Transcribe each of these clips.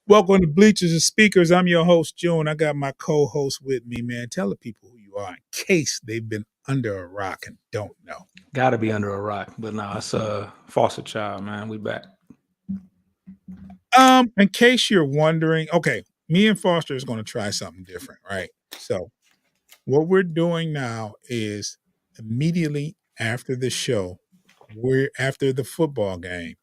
Welcome to Bleachers and Speakers. I'm your host, June. I got my co-host with me, man. Tell the people who you are in case they've been under a rock and don't know. Gotta be under a rock, but nah, it's a foster child, man. We back. In case you're wondering, okay, me and Foster is going to try something different, right? So, what we're doing now is immediately after the show, we're after the football game,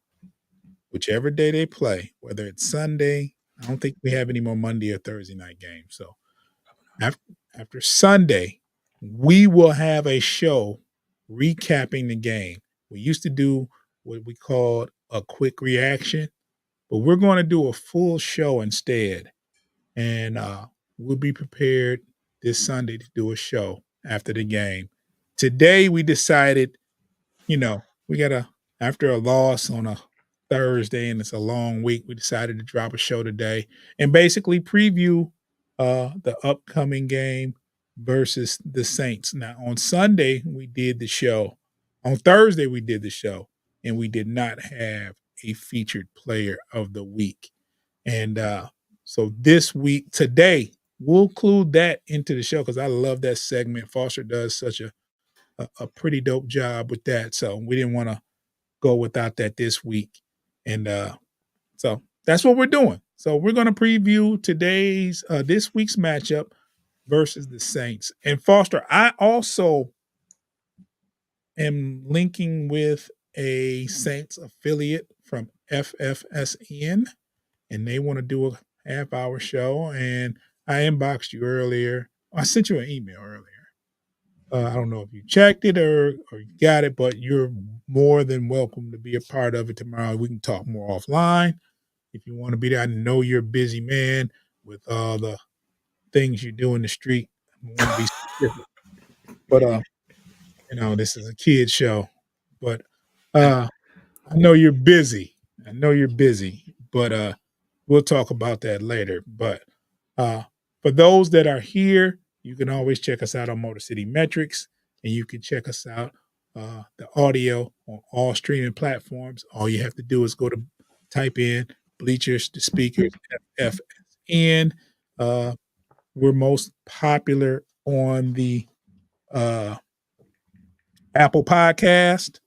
whichever day they play, whether it's Sunday. I don't think we have any more Monday or Thursday night games. So, after, after Sunday, we will have a show recapping the game. We used to do what we called a quick reaction, but we're going to do a full show instead. And we'll be prepared this Sunday to do a show after the game. Today, we decided, we got after a loss on a Thursday and it's a long week, we decided to drop a show today and basically preview the upcoming game versus the Saints. Now, on Sunday, we did the show. On Thursday, we did the show, and we did not have a featured player of the week. And so this week, today, we'll include that into the show because I love that segment. Foster does such a pretty dope job with that. So we didn't want to go without that this week. And so that's what we're doing. So we're going to preview today's this week's matchup versus the Saints. And Foster, I also am linking with a Saints affiliate from FFSN, and they want to do a half-hour show. And I inboxed you earlier. I sent you an email earlier. I don't know if you checked it or you got it, but you're more than welcome to be a part of it tomorrow. We can talk more offline if you want to be there. I know you're a busy man with all the things you do in the street. I want to be specific, but this is a kid show. But I know you're busy. I know you're busy, but we'll talk about that later. But for those that are here, you can always check us out on Motor City Metrics, and you can check us out the audio on all streaming platforms. All you have to do is type in Bleachers to Speakers FFN. We're most popular on the Apple Podcast,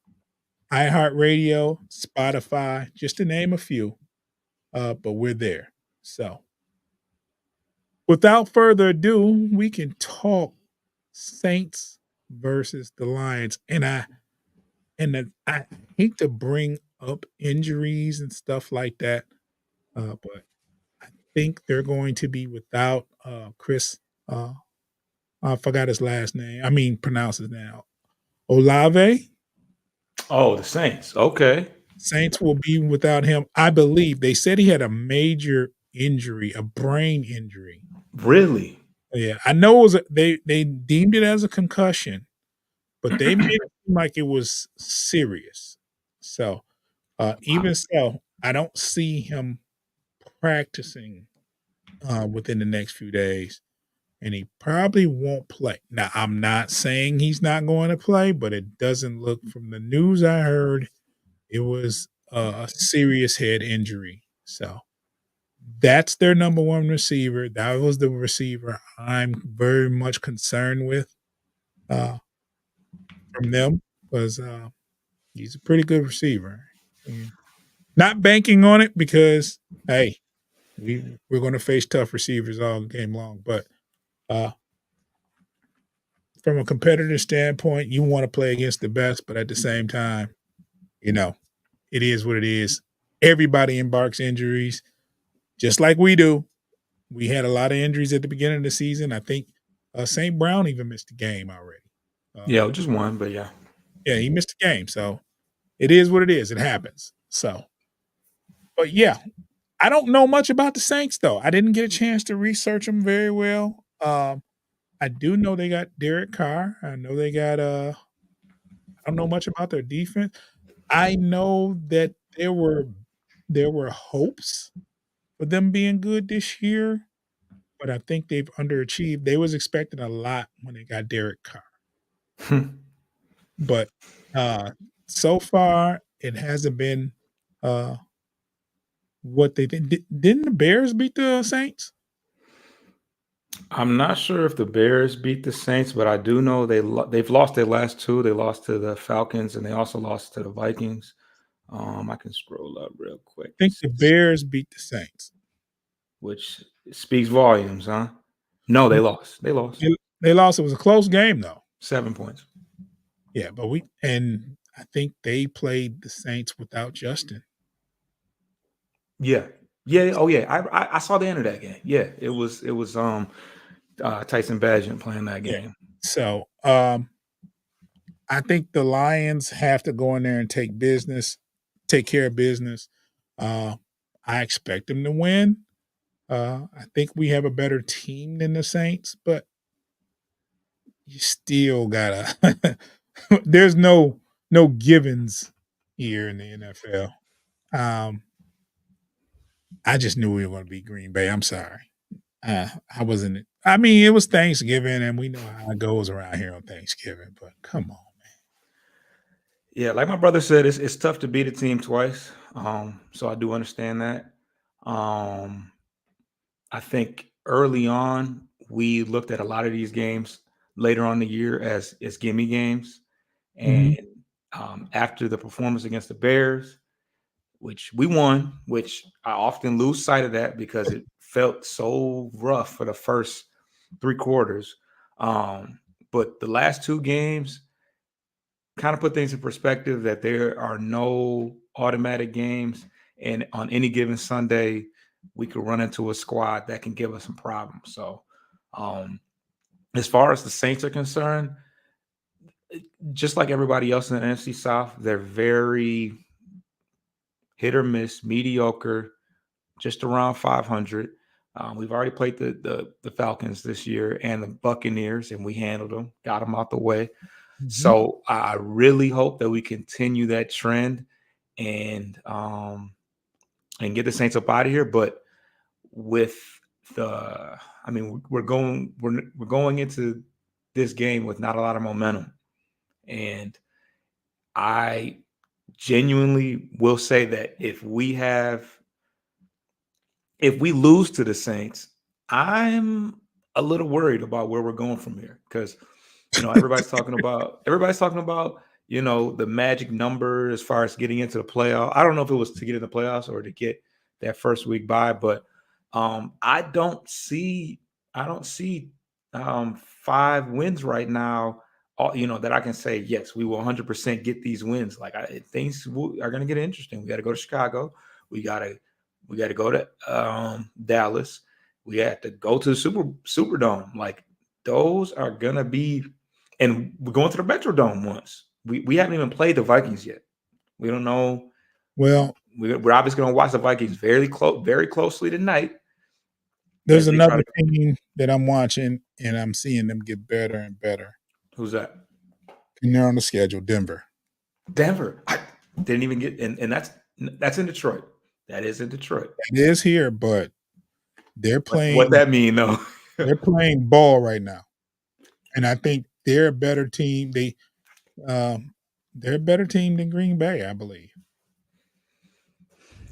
iHeartRadio, Spotify, just to name a few. But we're there. So without further ado, we can talk Saints versus the Lions. And I hate to bring up injuries and stuff like that, but I think they're going to be without Chris. I forgot his last name. I mean, pronounce his name. Olave. Oh, the Saints. Okay. Saints will be without him. I believe they said he had a major injury, a brain injury. Really? Yeah, I know it was they deemed it as a concussion, but they made it seem like it was serious. So even so, I don't see him practicing within the next few days, and he probably won't play. Now, I'm not saying he's not going to play, but it doesn't look from the news I heard it was a serious head injury. So that's their number one receiver. That was the receiver I'm very much concerned with from them because he's a pretty good receiver. And not banking on it because, hey, we're going to face tough receivers all game long. But from a competitive standpoint, you want to play against the best, but at the same time, it is what it is. Everybody embarks injuries, just like we do. We had a lot of injuries at the beginning of the season. I think St. Brown even missed the game already. Yeah, just one, but yeah. Yeah, he missed the game. So it is what it is. It happens. So, but yeah, I don't know much about the Saints though. I didn't get a chance to research them very well. I do know they got Derek Carr. I know they got I don't know much about their defense. I know that there were hopes for them being good this year, but I think they've underachieved. They was expecting a lot when they got Derek Carr. But uh so far it hasn't been uh what they did. Didn't the Bears beat the Saints? I'm not sure if the Bears beat the Saints, but I do know they've lost their last two. They lost to the Falcons, and they also lost to the Vikings. I can scroll up real quick I and think see the Bears beat the Saints. which speaks volumes, huh? No, they lost. They lost They lost. It was a close game though. 7 points. Yeah, but I think they played the Saints without Justin. Yeah, yeah. Oh, yeah. I saw the end of that game. Yeah, it was Tyson Badgett playing that Yeah. game. So I think the Lions have to go in there and take care of business. Uh, I expect them to win. I think we have a better team than the Saints, but you still gotta. There's no givens here in the NFL. Um, I just knew we were going to beat Green Bay. I'm sorry. I wasn't. I mean, it was Thanksgiving, and we know how it goes around here on Thanksgiving. But come on. Yeah, like my brother said, it's tough to beat a team twice. So I do understand that. Um, I think early on we looked at a lot of these games later on in the year as gimme games, Mhm. and after the performance against the Bears, which we won, which I often lose sight of that because it felt so rough for the first 3 quarters. But the last two games kind of put things in perspective that there are no automatic games. And on any given Sunday, we could run into a squad that can give us some problems. So, um, as far as the Saints are concerned, just like everybody else in the NFC South, they're very hit or miss, mediocre, just around 500. We've already played the Falcons this year and the Buccaneers, and we handled them, got them out the way. Mhm. So I really hope that we continue that trend and get the Saints up out of here. But with I mean, we're going into this game with not a lot of momentum, and I genuinely will say that if we lose to the Saints, I'm a little worried about where we're going from here because everybody's talking about the magic number as far as getting into the playoff. I don't know if it was to get in the playoffs or to get that first week bye, but I don't see 5 wins right now. That I can say yes, we will 100% get these wins. Like things are going to get interesting. We got to go to Chicago. We got to go to Dallas. We have to go to the Superdome. Like those are gonna be, and we're going to the Metrodome once. We haven't even played the Vikings yet. We don't know. Well, We're obviously going to watch the Vikings very closely tonight there's as they try another to. team that I'm watching, and I'm seeing them get better and better. Who's that? And they're on the schedule, Denver. Denver. I didn't even get, and that's in Detroit. That is in Detroit. It is here, but they're What playing that mean though? they're playing ball right now. And I think they're a better team. They're a better team than Green Bay, I believe.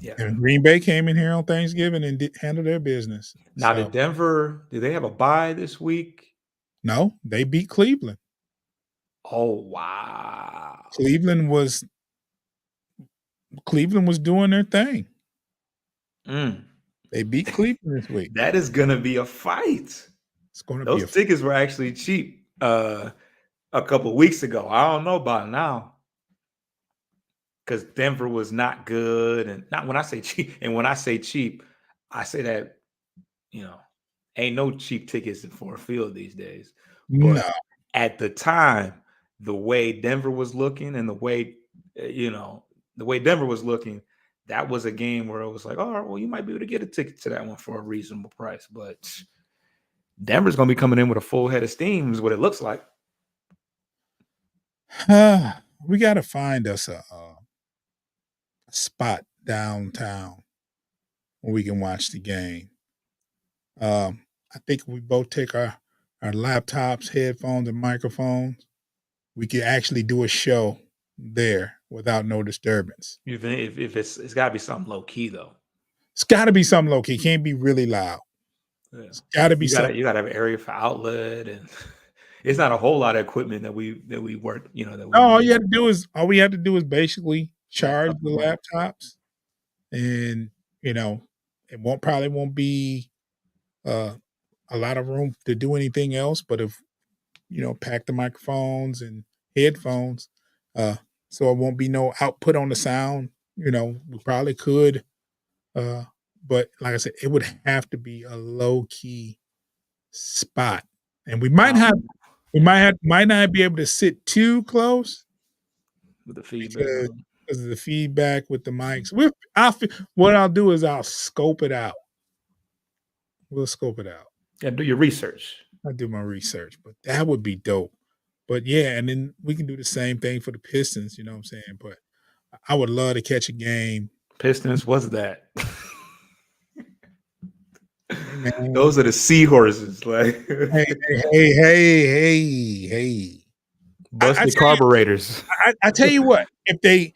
Yeah. And Green Bay came in here on Thanksgiving and did handle their business. Now, So, did Denver? Do they have a bye this week? no, they beat Cleveland. Oh wow! Cleveland was doing their thing. Mm. They beat Cleveland this week. That is gonna be a fight. It's going to be Those tickets were actually cheap a couple weeks ago. I don't know about now because Denver was not good, and not when I say cheap. And when I say cheap, I say that you know ain't no cheap tickets for a field these days. no. But at the time, the way Denver was looking and the way Denver was looking, that was a game where it was like, all right, well, you might be able to get a ticket to that one for a reasonable price. But Denver's going to be coming in with a full head of steam, is what it looks like. We got to find us a spot downtown where we can watch the game. I think we both take our laptops, headphones, and microphones. We could actually do a show there without no disturbance. Even if it's got to be something low key though. It's got to be something low key. Can't be really loud. Yeah. It's got to be You something. gotta have an area for outlet, and it's not a whole lot of equipment that we work, that we No, need. all we had to do is basically Yeah, charge plug the 'em in. laptops, and it won't be uh, a lot of room to do anything else. But if pack the microphones and headphones, uh, so it won't be no output on the sound. We probably could, uh, but like I said, it would have to be a low key spot, and Um, might not be able to sit too close with the feedback. because of the feedback with the mics. What I'll do is I'll scope it out. We'll scope it out. Yeah, do your research. I do my research, but that would be dope. But yeah, and then we can do the same thing for the Pistons. You know what I'm saying? But I would love to catch a game. Pistons, what's that? Hey, man. Those are the seahorses, like Hey. busted carburetors. I tell you what, if they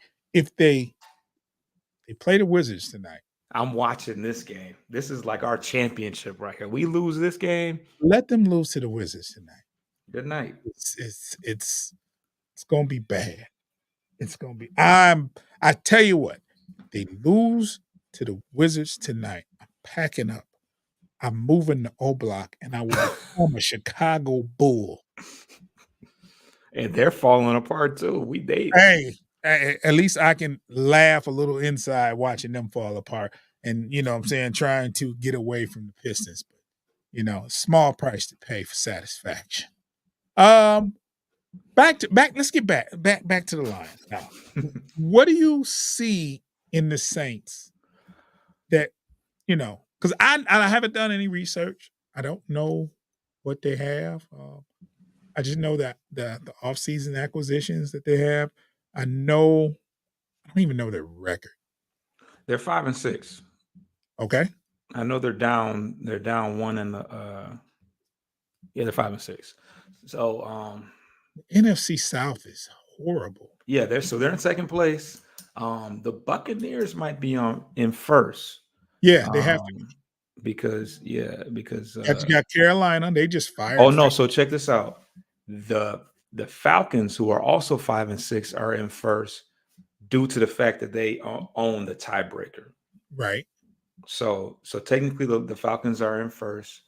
play the Wizards tonight, I'm watching this game. This is like our championship right here. We lose this game. let them lose to the Wizards tonight. Good night. It's gonna be bad. It's gonna be. I tell you what, they lose to the Wizards tonight. I'm packing up. I'm moving to O Block, and I will become a Chicago Bull. And they're falling apart too. We date. Hey, at least I can laugh a little inside watching them fall apart, and what I'm saying, trying to get away from the Pistons. But small price to pay for satisfaction. Back. Let's get back to the Lions now. What do you see in the Saints that because I haven't done any research. I don't know what they have. I just know that the offseason acquisitions that they have. I don't even know their record. They're 5-6. Okay. I know they're down one in the they're 5-6. So NFC South is horrible. yeah, they're in second place. The Buccaneers might be in first. Yeah, they have to. Because You got Carolina. They just fired. Oh no! So check this out. The Falcons, who are also 5-6, are in first due to the fact that they own the tiebreaker. Right. So technically, the Falcons are in first,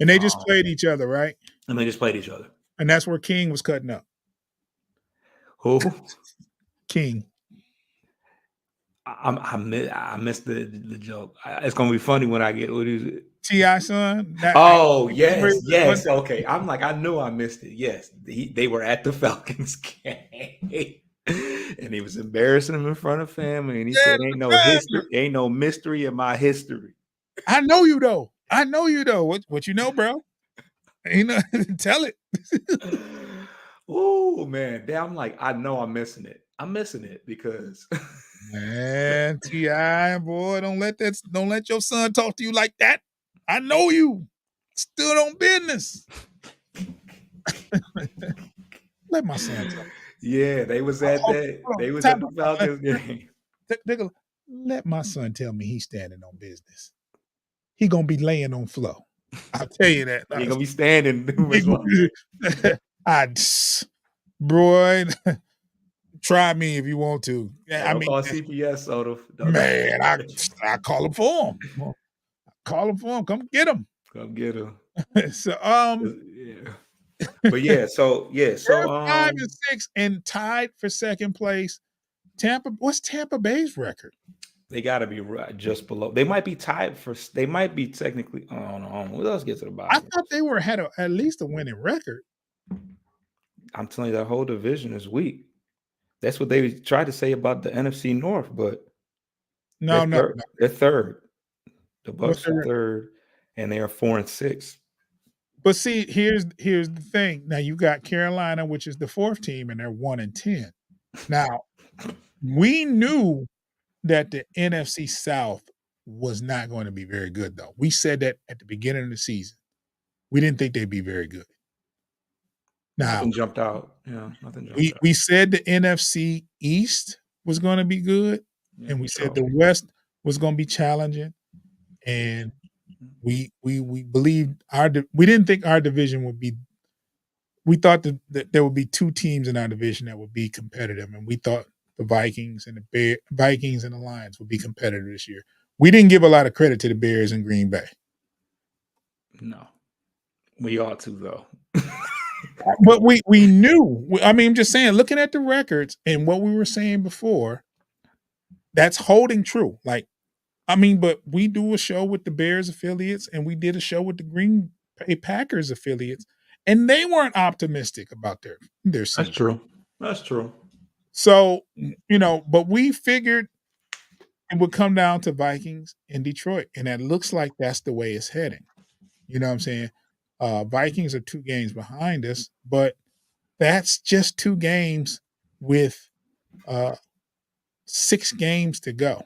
and they just played each other, right? And they just played each other, and that's where King was cutting up. Who? King. I missed the joke. It's gonna be funny when I get what is it? T.I. son. Oh yes. Okay, I'm like, I knew I missed it. Yes, they were at the Falcons game, and he was embarrassing him in front of family, and he said, "Ain't no history, ain't no mystery in my history." I know you though. What you know, bro? Tell it. Oh man, damn! I'm like, I know I'm missing it. I'm missing it because man, T.I. boy, don't let your son talk to you like that. I know you stood on business. Let my son talk. Yeah, they was at that. They was at the Falcons game. Let my son tell me he's standing on business. He gonna be laying on flow. I'll tell you that. He gonna be standing. Boy, try me if you want to. Yeah, I mean, call CPS, Soto. Man, I call him for him. Call him for him. Come get him. Come get him. So yeah. But yeah, so 5-6 and tied for second place. What's Tampa Bay's record? They got to be right just below. They might be tied for. They might be technically. Oh no, let's get to the bottom. I thought they had at least a winning record. I'm telling you, that whole division is weak. That's what they tried to say about the NFC North, but no, they're third. The Bucks are third, and they are 4-6. But see, here's the thing. Now you got Carolina, which is the fourth team, and they're 1-10. Now we knew that the NFC South was not going to be very good, though. We said that at the beginning of the season. We didn't think they'd be very good. Now, nothing jumped out. Yeah, nothing jumped out. We said the NFC East was going to be good, and we said the West was going to be challenging. and we believed we didn't think our division would be. We thought that there would be two teams in our division that would be competitive, and we thought the Vikings and the Lions would be competitive this year. We didn't give a lot of credit to the Bears and Green Bay. No, we ought to though. But we knew. I mean, I'm just saying, looking at the records and what we were saying before, that's holding true. Like, I mean, but we do a show with the Bears affiliates, and we did a show with the Green Bay Packers affiliates, and they weren't optimistic about their season. That's true. That's true. So, but we figured it would come down to Vikings in Detroit, and it looks like that's the way it's heading. You know what I'm saying? Vikings are 2 games behind us, but that's just 2 games with 6 games to go.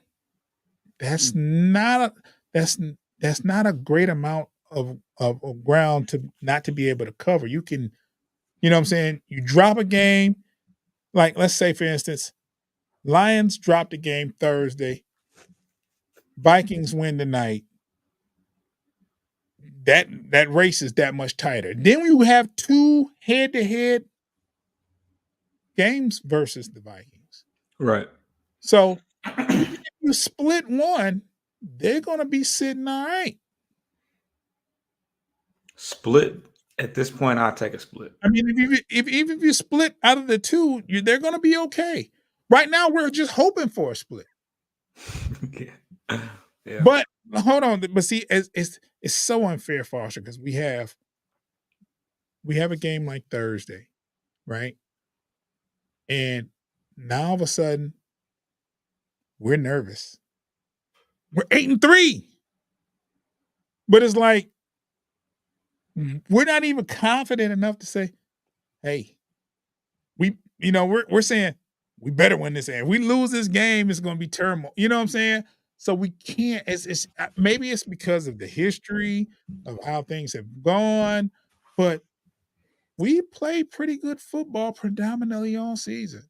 That's not a great amount of ground to not to be able to cover. You can, you know what I'm saying? You drop a game, like let's say for instance, Lions dropped a game Thursday, Vikings win tonight. That race is that much tighter. Then you have 2 head-to-head games versus the Vikings. Right. So even if you split one, they're going to be sitting all right. Split at this point, I'll take a split. I mean, if you split out of the 2, they're going to be okay. Right now, we're just hoping for a split. Yeah. But hold on, but see, it's so unfair, Foster, because we have a game like Thursday, right? And now all of a sudden, we're nervous. We're 8-3, but it's like we're not even confident enough to say, "Hey, we're saying we better win this game. If we lose this game, it's going to be turmoil." You know what I'm saying? So we can't. It's maybe it's because of the history of how things have gone, but we play pretty good football predominantly all season.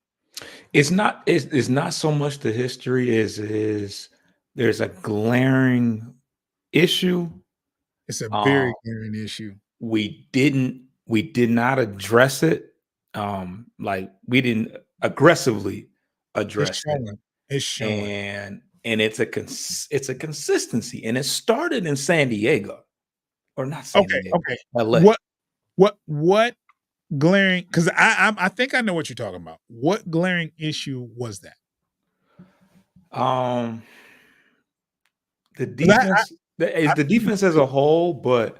It's not so much the history as it is there's a glaring issue. It's a very glaring issue. We did not address it. Like we didn't aggressively address it. It's showing. And it's a consistency, and it started in San Diego, or not San Diego. Okay. LA. What glaring? Because I think I know what you're talking about. What glaring issue was that? The defense, the defense as a whole, but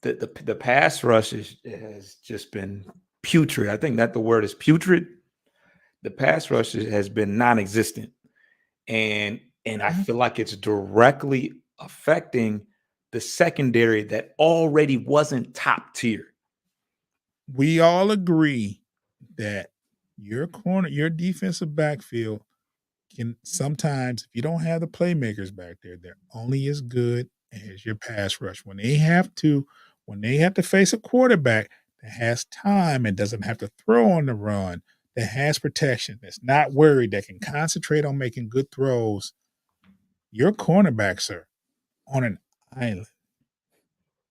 the pass rush has just been putrid. I think that the word is putrid. The pass rush has been non-existent, and I feel like it's directly affecting the secondary that already wasn't top tier. We all agree that your defensive backfield can sometimes, if you don't have the playmakers back there, they're only as good as your pass rush. When they have to face a quarterback that has time and doesn't have to throw on the run, that has protection, that's not worried, that can concentrate on making good throws, your cornerbacks are on an island.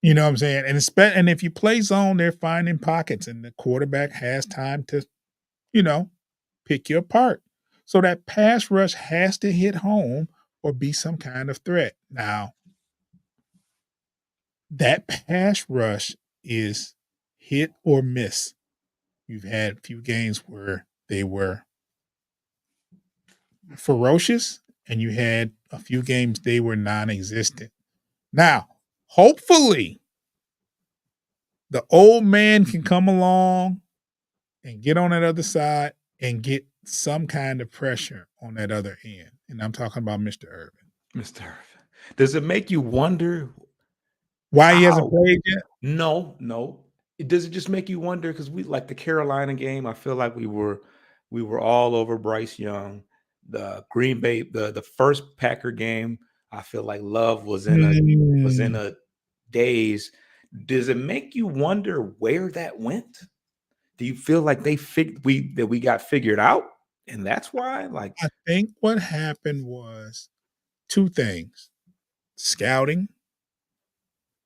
You know what I'm saying? And if you play zone, they're finding pockets, and the quarterback has time to, pick you apart. So that pass rush has to hit home or be some kind of threat. Now, that pass rush is hit or miss. You've had a few games where they were ferocious, and you had a few games they were non-existent. Now, hopefully, the old man can come along and get on that other side and get some kind of pressure on that other end. And I'm talking about Mr. Irvin. Mr. Irvin. Does it make you wonder why he hasn't played yet? No. Does it just make you wonder? Because we like the Carolina game, I feel like we were all over Bryce Young. The Green Bay, the first Packer game, I feel like Love was in a daze. Does it make you wonder where that went? Do you feel like we got figured out, and that's why? Like, I think what happened was two things: scouting,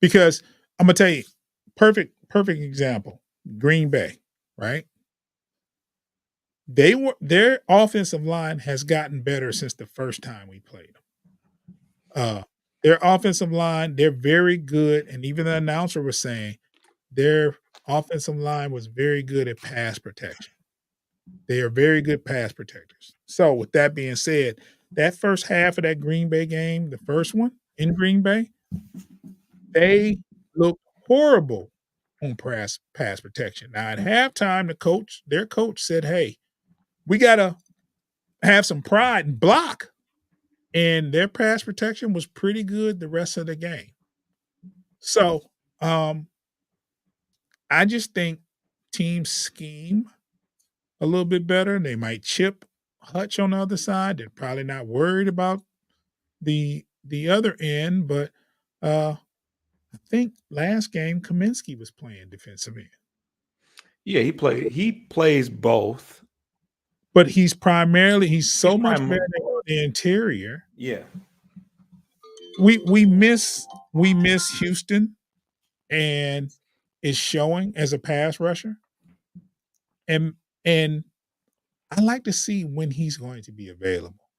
because I'm gonna tell you, perfect example, Green Bay, right? Their offensive line has gotten better since the first time we played them. Uh, their offensive line, they're very good, and even the announcer was saying their offensive line was very good at pass protection. They are very good pass protectors. So, with that being said, that first half of that Green Bay game, the first one in Green Bay, they looked horrible on pass protection. Now, at halftime, their coach said, "Hey, we gotta have some pride and block." And their pass protection was pretty good the rest of the game. So, um, I just think teams scheme a little bit better. They might chip Hutch on the other side. They're probably not worried about the other end, but I think last game Kaminsky was playing defensive end. Yeah, he plays both. But he's He's so much better prime on the interior. yeah. We miss Houston, and is showing as a pass rusher. And I like to see when he's going to be available.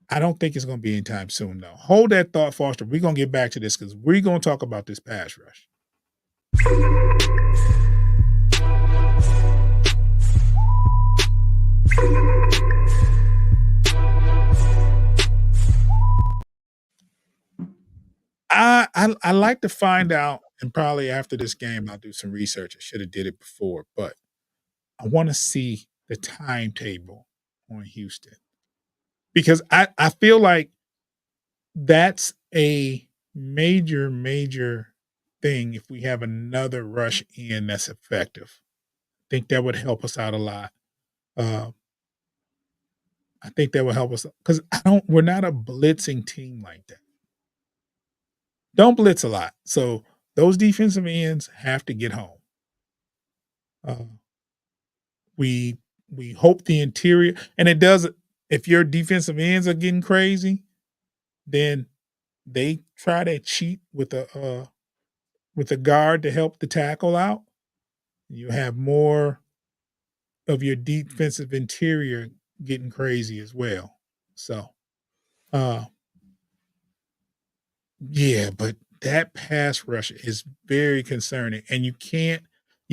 I don't think it's going to be anytime soon, though. Hold that thought, Foster. We're going to get back to this because we're going to talk about this pass rush. I like to find out, and probably after this game, I'll do some research. I should have did it before, but I want to see the timetable on Houston because I feel like that's a major thing if we have another rush in that's effective. I think that would help us out a lot. Uh, I think that would help us because we're not a blitzing team like that. Don't blitz a lot. So those defensive ends have to get home. Uh, we we hope the interior, and it does. If your defensive ends are getting crazy, then they try to cheat with a guard to help the tackle out. You have more of your defensive interior getting crazy as well. So, uh, yeah, but that pass rush is very concerning, and you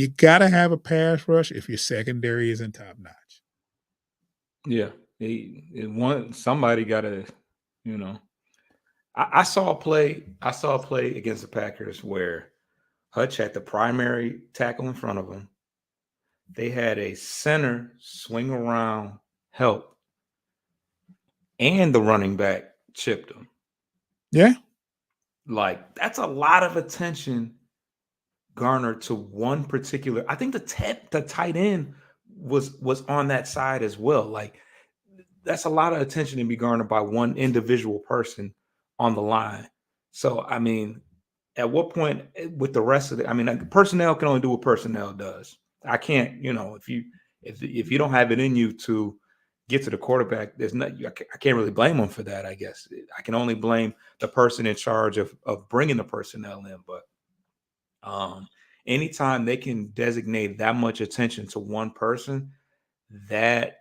gotta have a pass rush if your secondary isn't top notch. Yeah. Somebody gotta, you know. I saw a play against the Packers where Hutch had the primary tackle in front of him. They had a center swing around help, and the running back chipped him. Yeah, Like, that's a lot of attention garnered to one particular. I think the tight end was on that side as well. Like, that's a lot of attention to be garnered by one individual person on the line. So, I mean, at what point with the rest of it? I mean, like, personnel can only do what personnel does. I can't, if you don't have it in you to get to the quarterback, there's not. I can't really blame them for that. I guess I can only blame the person in charge of bringing the personnel in. But um, anytime they can designate that much attention to one person, that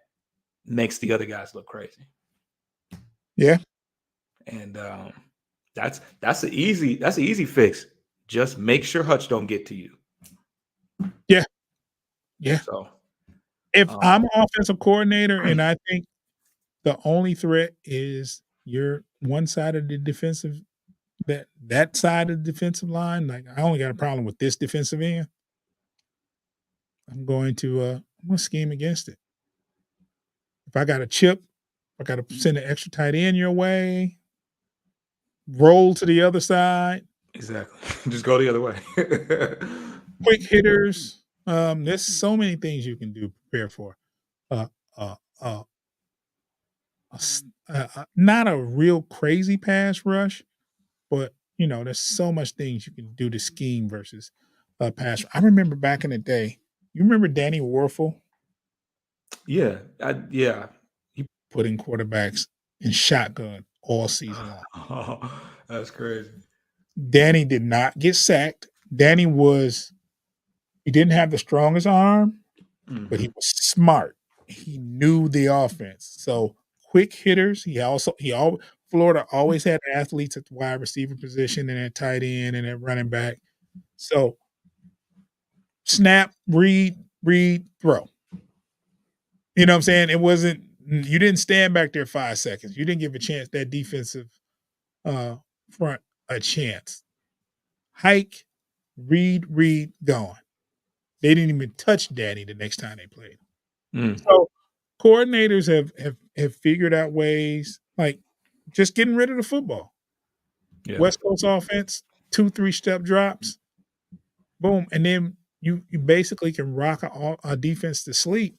makes the other guys look crazy. yeah, And that's an easy fix. Just make sure Hutch don't get to you. yeah, yeah. So If um, I'm an offensive coordinator and I think the only threat is your one side of the defensive that side of the defensive line, like I only got a problem with this defensive end, I'm gonna scheme against it. If I got a chip, I gotta send an extra tight end your way, roll to the other side, exactly. Just go the other way. quick hitters. There's so many things you can do prepare for. Uh, uh, uh, not a real crazy pass rush, but there's so much things you can do to scheme versus pass. I remember back in the day. You remember Danny Warfel Yeah, yeah. putting quarterbacks? in shotgun all season long. Oh, that's crazy. Danny did not get sacked. He didn't have the strongest arm, but he Mhm. was smart. He knew the offense. So quick hitters. Florida always had athletes at the wide receiver position and at tight end and at running back. So snap, read, throw. You know what I'm saying? It wasn't you didn't stand back there 5 seconds. You didn't give a chance that defensive uh front a chance. Hike, read, gone. They didn't even touch Danny the next time they played. Mm, So coordinators have figured out ways like just getting rid of the football. yeah. West Coast offense, 2, 3 step drops, boom, and then you basically can rock a defense to sleep.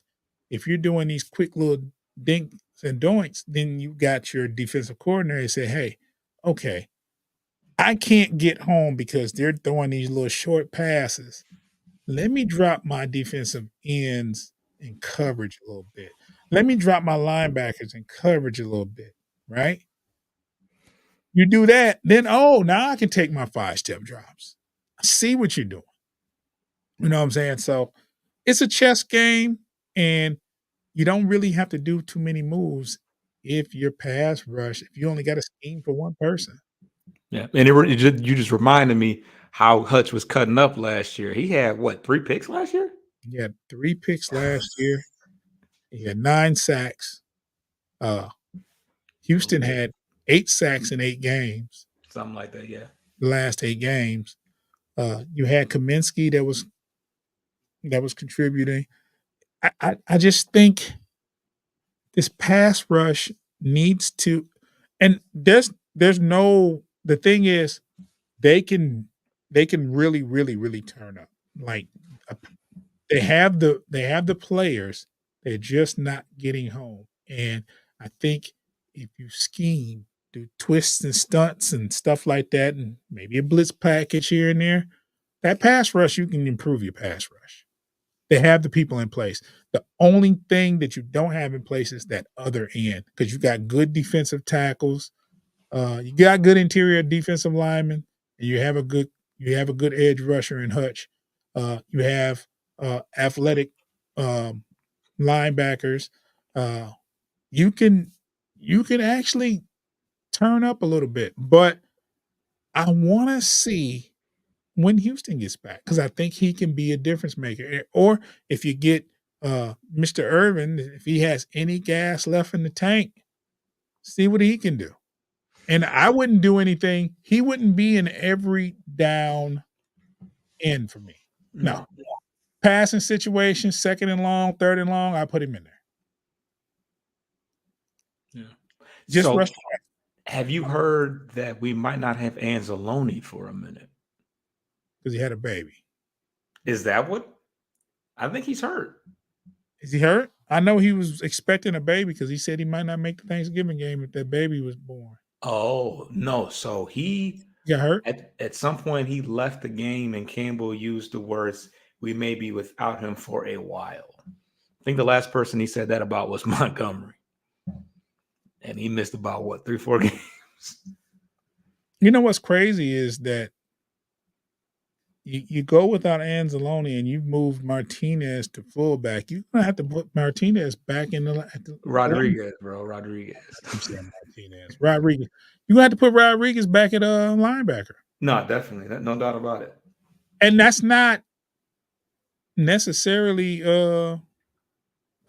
If you're doing these quick little dinks and doinks, then you got your defensive coordinator say, "Hey, okay, I can't get home because they're throwing these little short passes. Let me drop my defensive ends in coverage a little bit. Let me drop my linebackers in coverage a little bit, right? You do that, then now I can take my 5 step drops. I see what you're doing. You know what I'm saying? So it's a chess game, and you don't really have to do too many moves if your pass rush, if you only got a scheme for one person. Yeah, and you just reminded me how Hutch was cutting up last year. He had what, 3 picks last year? He had 3 picks last year. He had 9 sacks. Uh, Houston had 8 sacks in 8 games, Something like that, yeah. the last 8 games. You had Kaminsky that was contributing. I just think this pass rush needs to, and there's no the thing is they can really really really turn up like uh, they have the players, they're just not getting home. And I think if you scheme, do twists and stunts and stuff like that, and maybe a blitz package here and there, that pass rush, you can improve your pass rush. They have the people in place. The only thing that you don't have in place is that other end because you got good defensive tackles, you got good interior defensive linemen, and you have a good edge rusher in Hutch. You have athletic um, linebackers. Uh, you can actually turn up a little bit, but I want to see when Houston gets back because I think he can be a difference maker. Or if you get Mr. Irvin, if he has any gas left in the tank, see what he can do. And I wouldn't do anything. He wouldn't be in every down end for me. No. No. Passing situation, second and long, third and long, I put him in there. Yeah. Just So, rush have you heard that we might not have Anzalone for a minute? because he had a baby. Is that what? I think he's hurt. Is he hurt? I know he was expecting a baby because he said he might not make the Thanksgiving game if that baby was born. Oh, no. So he He got hurt? at some point he left the game and Campbell used the words, "We may be without him for a while." I think the last person he said that about was Montgomery. And he missed about what, 3, 4 games? You know what's crazy is that you go without Anzalone and you've moved Martinez to fullback. You're gonna have to put Martinez back in at the line. Rodriguez, bro. Rodriguez. I'm saying Martinez. Rodriguez. You're gonna have to put Rodriguez back at linebacker. No, definitely. No doubt about it. And that's not necessarily a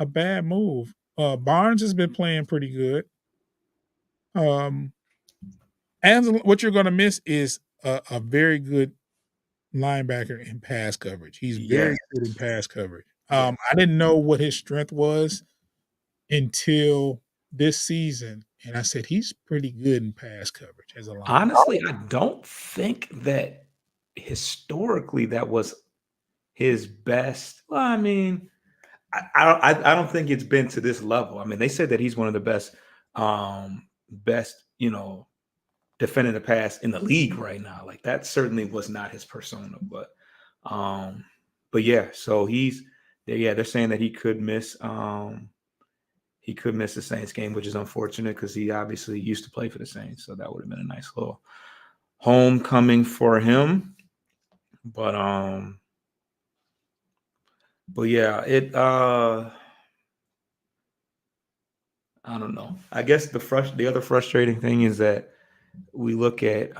bad move. Barnes has been playing pretty good. And what you're gonna miss is a very good linebacker in pass coverage. He's Yes. very good in pass coverage. Yes. I didn't know what his strength was until this season, and I said he's pretty good in pass coverage as a linebacker. Honestly, I don't think that historically that was his best. Well, I mean, I don't think it's been to this level. I mean, they said that he's one of the best, defending the pass in the league right now. Like that certainly was not his persona, but yeah, so they're saying that he could miss he could miss the Saints game, which is unfortunate because he obviously used to play for the Saints. So that would have been a nice little homecoming for him. But yeah, I don't know. I guess the other frustrating thing is that we look at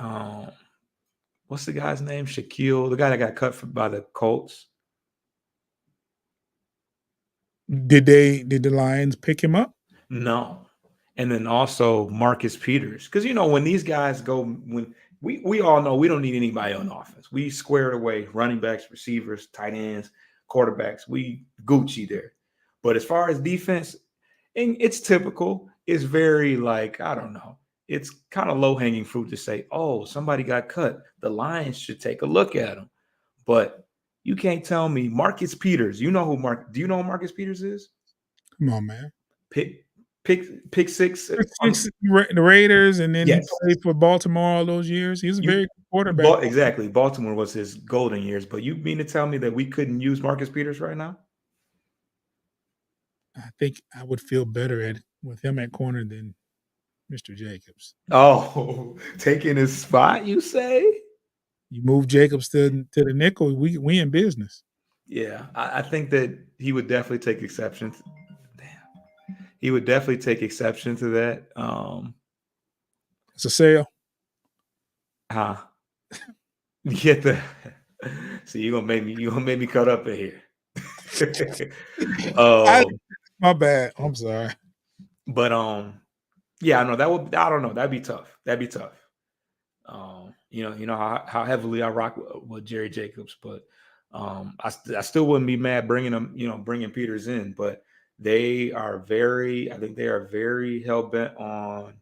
what's the guy's name? Shaquille, the guy that got cut by the Colts. Did the Lions pick him up? No. And then also Marcus Peters. Because when these guys go, when we all know we don't need anybody on offense. We squared away running backs, receivers, tight ends, quarterbacks. We Gucci there. But as far as defense, and it's typical, it's very like, I don't know. It's kind of low-hanging fruit to say, oh, somebody got cut. The Lions should take a look at him. But you can't tell me Marcus Peters. Do you know who Marcus Peters is? Come on, man. Pick six. The Raiders, and then Yes. he played for Baltimore all those years. He was a very good quarterback. Exactly. Baltimore was his golden years. But you mean to tell me that we couldn't use Marcus Peters right now? I think I would feel better with him at corner than Mr. Jacobs. Oh, taking his spot, you say? You move Jacobs to the nickel, we in business. Yeah, I think that he would definitely take exception. He would definitely take exception to that. It's a sale. Get the. So you're gonna make me cut up in here. My bad. I'm sorry. But yeah, I know I don't know. That'd be tough. You know how heavily I rock with Jerry Jacobs, but I still wouldn't be mad bringing Peters in, but I think they are very hell bent on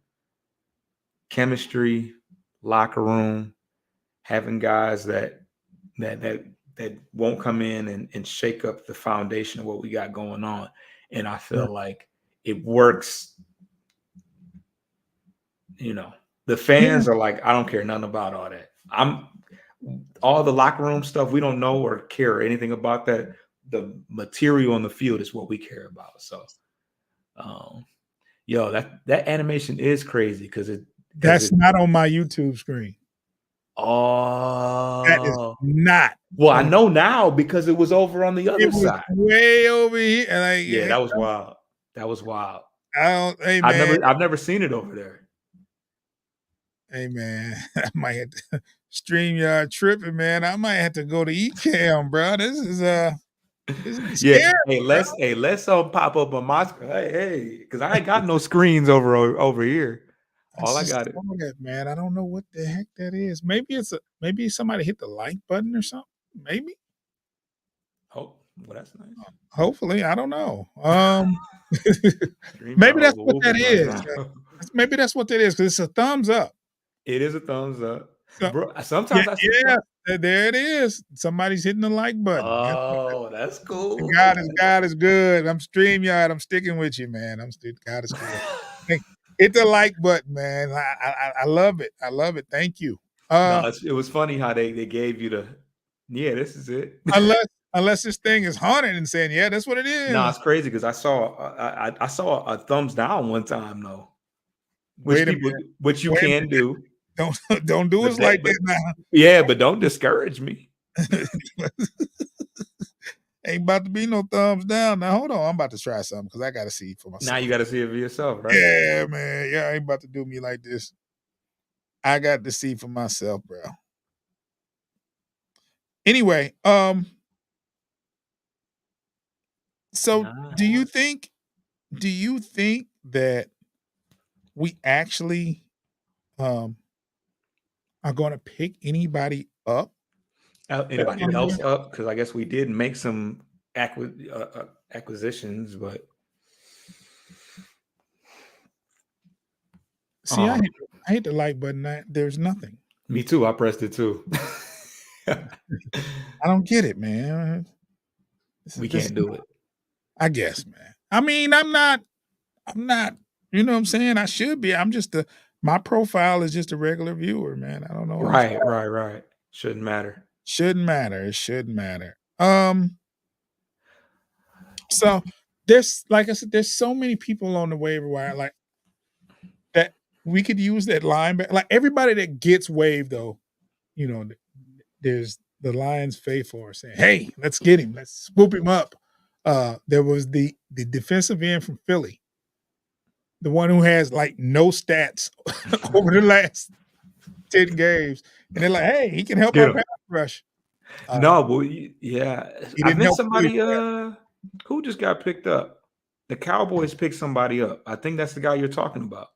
chemistry, locker room, having guys that won't come in and shake up the foundation of what we got going on. And I feel like it works. The fans are like, I don't care nothing about all that. All the locker room stuff, we don't know or care anything about that. The material on the field is what we care about. So, that animation is crazy because that's not on my YouTube screen. Oh, that is not. Well, I know now because it was over on the other side, way over here. Yeah, that was wild. That was wild. Hey, man. I've never seen it over there. Hey, man, I might have to StreamYard tripping, man. I might have to go to Ecamm, bro. This is yeah. Scary, let's pop up on my screen. Hey, because I ain't got no screens over here. All I got it, man. I don't know what the heck that is. Maybe somebody hit the like button or something. Maybe. Oh, well, that's nice. Hopefully, I don't know. Maybe that's what that is. Maybe that's what that is because it's a thumbs up. It is a thumbs up. So, bro, sometimes there it is. Somebody's hitting the like button. Oh, that's cool. God is good. I'm StreamYard. I'm sticking with you, man. God is good. Hit the like button, man. I love it. I love it. Thank you. No, it was funny how they gave you this is it. Unless this thing is haunted and saying, yeah, that's what it is. No, it's crazy because I saw a thumbs down one time though. Which you can do. Don't do us like that now. Yeah, but don't discourage me. Ain't about to be no thumbs down. Now hold on, I'm about to try something because I got to see it for myself. Now you got to see it for yourself, right? Yeah, man. Yeah, I ain't about to do me like this. I got to see for myself, bro. Anyway, so do you think that we actually are going to pick anybody up? Anybody else up? Because I guess we did make some acquisitions, but see, I hit the like button. There's nothing. Me too. I pressed it too. I don't get it, man. We can't do it. I guess, man. I mean, I'm not. You know what I'm saying? I should be. I'm just my profile is just a regular viewer, man. I don't know. Right. Shouldn't matter. It shouldn't matter. So there's like I said, there's so many people on the waiver wire like that we could use that linebacker. Like everybody that gets waived though, you know, there's the Lions faithful are saying, "Hey, let's get him. Let's swoop him up." There was the defensive end from Philly, the one who has like no stats over the last 10 games, and they're like, "Hey, he can help Get our him. pass rush." No, but yeah, He I didn't think help Philly. somebody who just got picked up. The Cowboys picked somebody up. I think that's the guy you're talking about.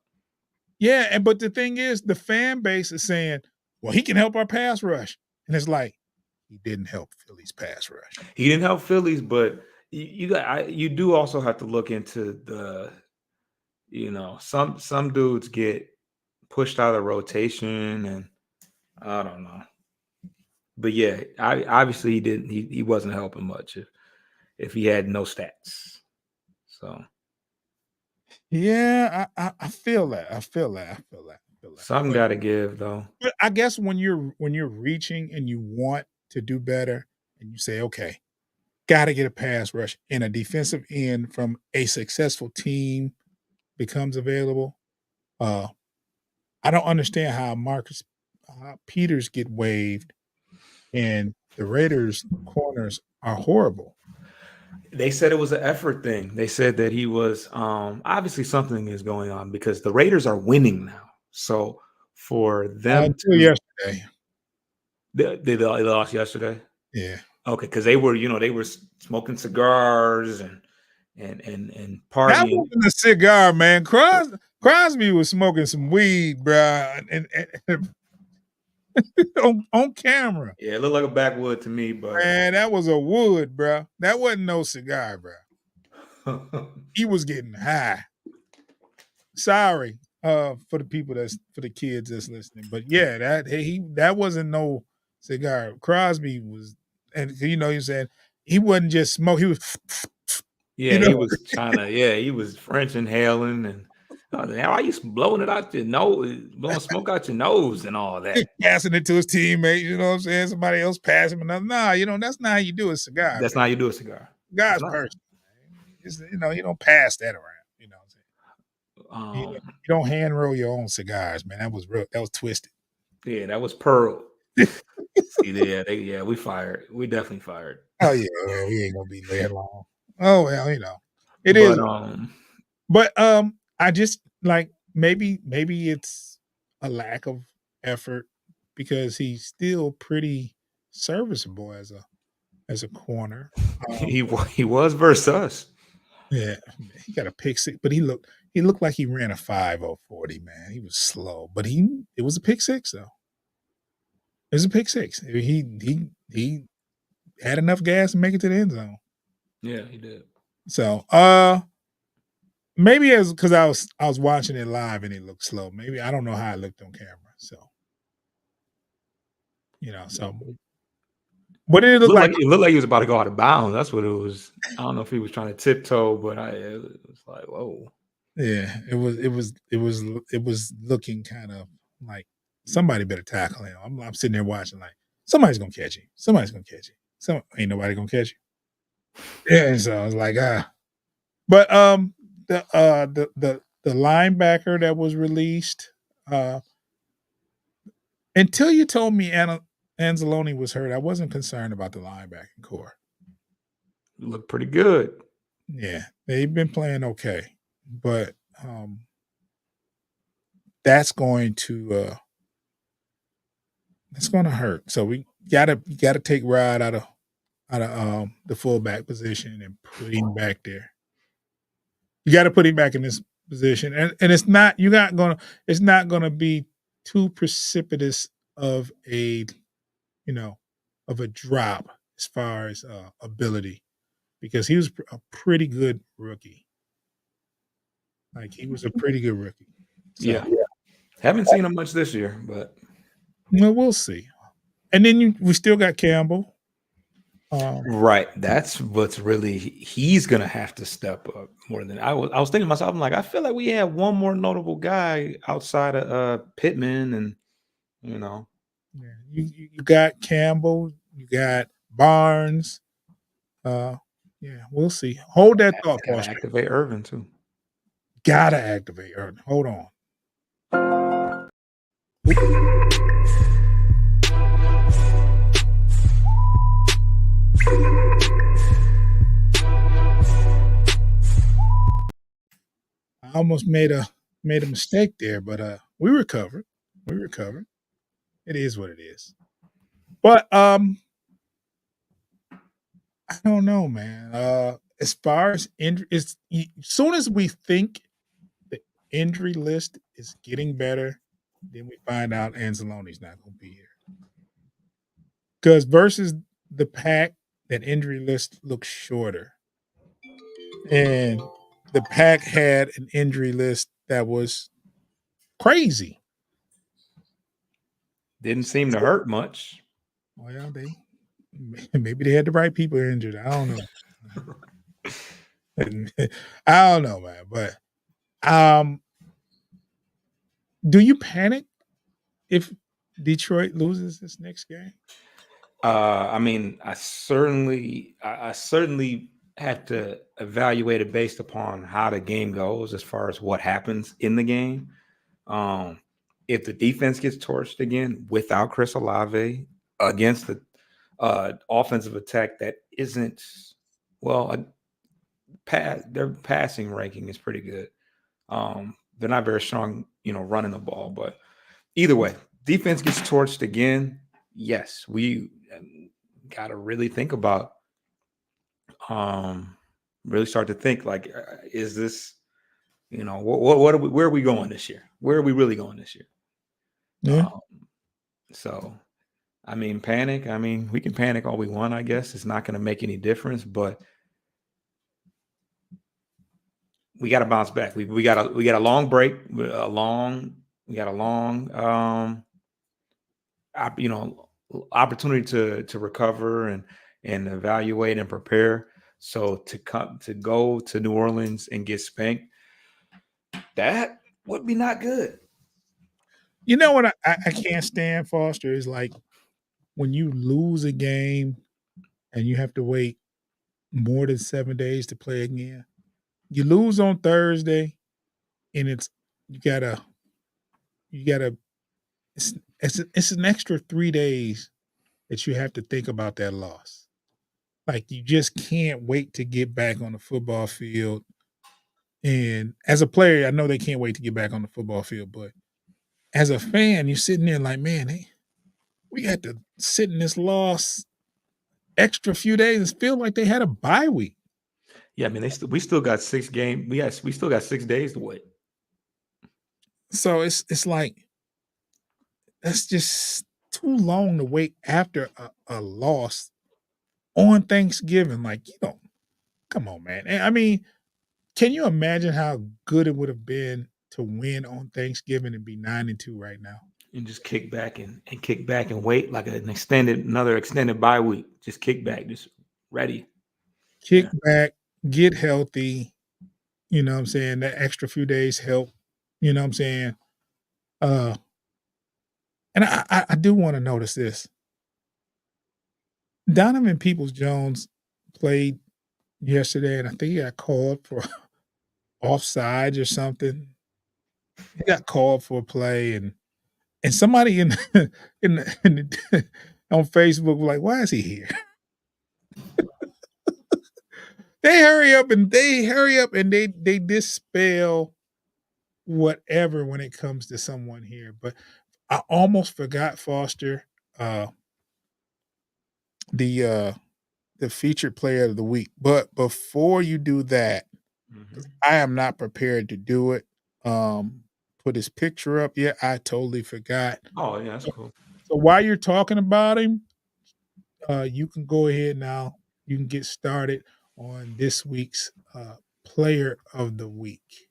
Yeah, and but the thing is, the fan base is saying, "Well, he can help our pass rush," and it's like he didn't help Philly's pass rush. He didn't help Phillies, but you do also have to look into the some dudes get pushed out of rotation, and I don't know. But yeah, I obviously he wasn't helping much if he had no stats. So Yeah, I feel that. I feel that. I feel that. I feel that. something got to give though. But I guess when you're reaching and you want to do better, and you say, "Okay, got to get a pass rush," and a defensive end from a successful team becomes available. Uh, I don't understand how Marcus Peters get waived, and the Raiders corners are horrible. They said it was an effort thing. They said that he was obviously something is going on because the Raiders are winning now. So for them Until to yesterday, they lost yesterday. yeah. Okay, because they were smoking cigars and That partying. wasn't a cigar, man. Crosby was smoking some weed, bruh, and on camera. Yeah, it looked like a backwood to me, but Man, that was a wood, bruh. That wasn't no cigar, bruh. He was getting high. Sorry, for the people for the kids that's listening, but yeah, that wasn't no cigar. Crosby was, and you said he wasn't just smoke. He was, yeah, you know, he was trying to. Yeah, he was French inhaling and. How are you blowing it out your nose, blowing smoke out your nose and all that? passing it to his teammates. You know what I'm saying? Somebody else pass him another. Nah, that's not how you do a cigar, That's bro. not how you do a cigar. It's God's not. person. You don't pass that around. You know what I'm saying? Um, You don't hand roll your own cigars, man. That was real. That was twisted. yeah, that was Pearl. Yeah, we fired. We definitely fired. Oh yeah, we ain't gonna be there long. Oh well, it is. But But I just like maybe it's a lack of effort because he's still pretty serviceable as a corner. Um, he was versus us. yeah, he got a pick six, but he looked like he ran a 5.040, man. He was slow, but it was a pick six though. It was a pick six. He had enough gas to make it to the end zone. Yeah, he did. So maybe it's because I was watching it live and it looked slow. Maybe I don't know how it looked on camera. So so what did it look like? It looked like he was about to go out of bounds. That's what it was. I don't know if he was trying to tiptoe, but it was like, whoa. Yeah, it was looking kind of like somebody better tackle him. I'm sitting there watching like somebody's gonna catch him. Somebody's gonna catch him. Ain't nobody gonna catch him. Yeah, and so I was like, But the linebacker that was released, until you told me Anzalone was hurt, I wasn't concerned about the linebacking core. It looked pretty good. Yeah, they've been playing okay, but that's going to hurt. So we gotta take Rod out of the fullback position and put him back there. You got to put him back in this position, and it's not gonna be too precipitous of a of a drop as far as ability because he was a pretty good rookie. Like he was a pretty good rookie. So Yeah. Haven't seen him much this year, but well, we'll see. And then we still got Campbell. right. That's what's really he's gonna have to step up more than I was thinking to myself. I'm like, I feel like we have one more notable guy outside of Pittman, and you know, Yeah, you got Campbell, you got Barnes, Yeah, we'll see. Hold that thought, Gotta Foster. activate Irvin too. Gotta activate Erden. Hold on. I almost made a mistake there, but we recovered. We recovered. It is what it is. But I don't know, man. As far as injury, as soon as we think the injury list is getting better, then we find out Anzalone's not going to be here. Because versus the Pack, that injury list looks shorter, and the Pack had an injury list that was crazy. Didn't seem to hurt much. Well, they maybe they had the right people injured. I don't know. I don't know, man. But do you panic if Detroit loses this next game? I mean, I certainly have to evaluate it based upon how the game goes, as far as what happens in the game. If the defense gets torched again without Chris Olave against the offensive attack that isn't well, their passing ranking is pretty good. They're not very strong, running the ball, but either way, defense gets torched again. Yes, we got to really think about, really start to think like, is this, what are we, where are we going this year? Where are we really going this year? Yeah. So, I mean, panic. I mean, we can panic all we want. I guess it's not going to make any difference, but we got to bounce back. We got a long break, we got a long, opportunity to recover and evaluate and prepare. So to go to New Orleans and get spanked, that would be not good. You know what I can't stand, Foster, is like when you lose a game and you have to wait more than 7 days to play again. You lose on Thursday, and you gotta it's an extra 3 days that you have to think about that loss. Like, you just can't wait to get back on the football field. And as a player, I know they can't wait to get back on the football field, but as a fan, you're sitting there like, man, hey, we got to sit in this loss extra few days. It feel like they had a bye week. Yeah, I mean, we still got 6 games. We still got 6 days to wait. So it's like that's just too long to wait after a loss on Thanksgiving. Like, come on, man. And I mean, can you imagine how good it would have been to win on Thanksgiving and be 9-2 right now? And just kick back and wait like another extended bye week. Just kick back, just ready. Kick back, get healthy. You know what I'm saying? That extra few days help. You know what I'm saying? And I do want to notice this. Donovan Peoples-Jones played yesterday, and I think he got called for offsides or something. He got called for a play, and somebody in the on Facebook was like, "Why is he here?" They hurry up and they dispel whatever when it comes to someone here. But I almost forgot, Foster, the featured player of the week. But before you do that, I am not prepared to do it. Put his picture up yet. I totally forgot. Oh, yeah, that's cool. So while you're talking about him, you can go ahead now. You can get started on this week's player of the week.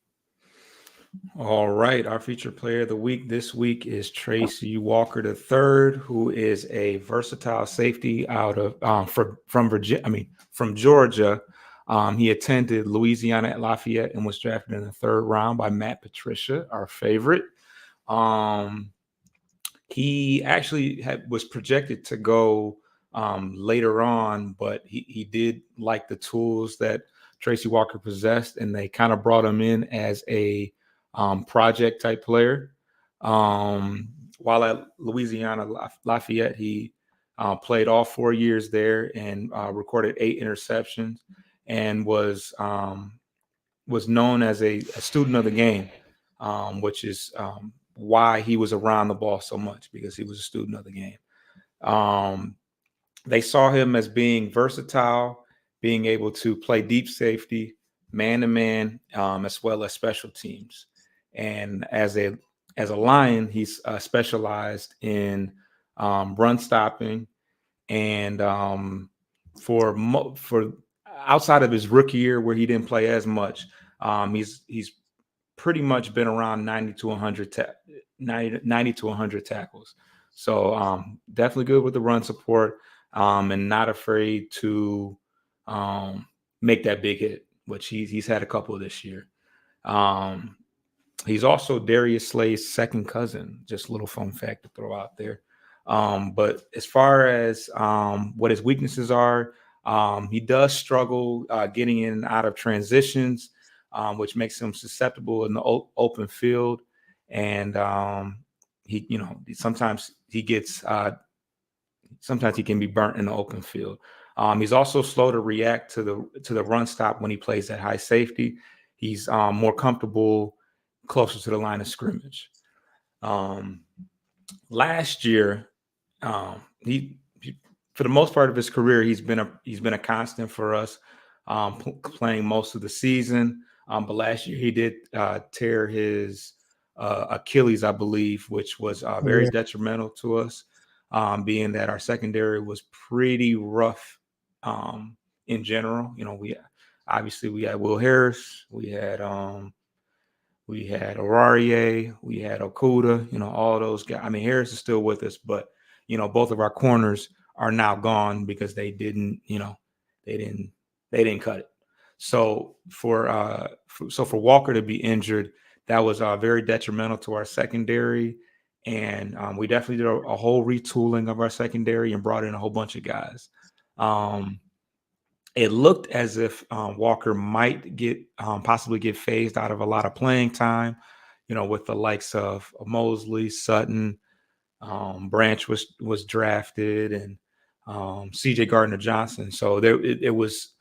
All right. Our featured player of the week this week is Tracy Walker III, who is a versatile safety out of from Virginia. From Georgia. He attended Louisiana at Lafayette and was drafted in the 3rd round by Matt Patricia, our favorite. He actually was projected to go later on, but he did like the tools that Tracy Walker possessed, and they kind of brought him in as a project type player. While at Louisiana Lafayette, he played all 4 years there and recorded 8 interceptions, and was known as a student of the game, which is why he was around the ball so much, because he was a student of the game. They saw him as being versatile, being able to play deep safety, man to man, as well as special teams. And as a Lion, he's specialized in run stopping, and for outside of his rookie year where he didn't play as much, he's pretty much been around 90 to 100 90 to 100 tackles. So definitely good with the run support, and not afraid to make that big hit, which he's had a couple this year. He's also Darius Slay's second cousin. Just a little fun fact to throw out there. But as far as what his weaknesses are, he does struggle getting in and out of transitions, which makes him susceptible in the open field. And sometimes he gets, sometimes he can be burnt in the open field. He's also slow to react to the run stop when he plays at high safety. He's more comfortable closer to the line of scrimmage. Last year, he for the most part of his career, he's been a constant for us, playing most of the season. But last year he did tear his Achilles, I believe, which was very detrimental to us, being that our secondary was pretty rough in general. We had Will Harris, we had Aurarie, we had Okudah, all those guys. I mean, Harris is still with us, but both of our corners are now gone because they didn't cut it. So for Walker to be injured, that was very detrimental to our secondary, and we definitely did a whole retooling of our secondary and brought in a whole bunch of guys. It looked as if Walker might possibly get phased out of a lot of playing time, with the likes of Mosley, Sutton, Branch was drafted, and CJ Gardner-Johnson. So there was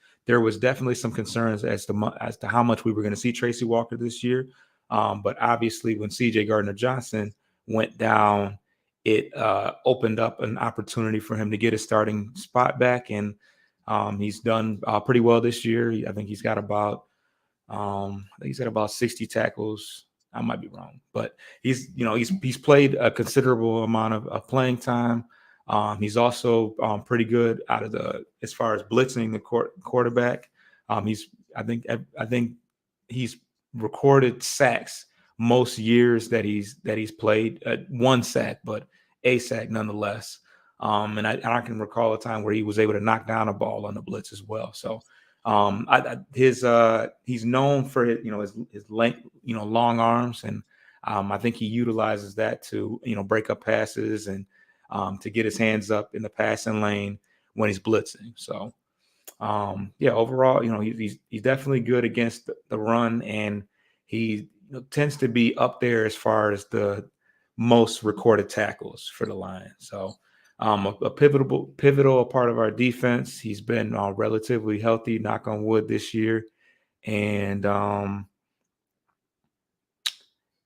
definitely some concerns as to how much we were going to see Tracy Walker this year. But obviously, when CJ Gardner-Johnson went down, it opened up an opportunity for him to get his starting spot back, and he's done pretty well this year. I think he's got about 60 tackles. I might be wrong, but he's played a considerable amount of playing time. He's also pretty good as far as blitzing the quarterback. I think he's recorded sacks most years that he's played, one sack, but a sack nonetheless. And I can recall a time where he was able to knock down a ball on the blitz as well. So he's known for his length, long arms, and I think he utilizes that to break up passes and to get his hands up in the passing lane when he's blitzing. So overall, he's definitely good against the run, and he tends to be up there as far as the most recorded tackles for the Lions. So a pivotal part of our defense. He's been relatively healthy, knock on wood, this year, and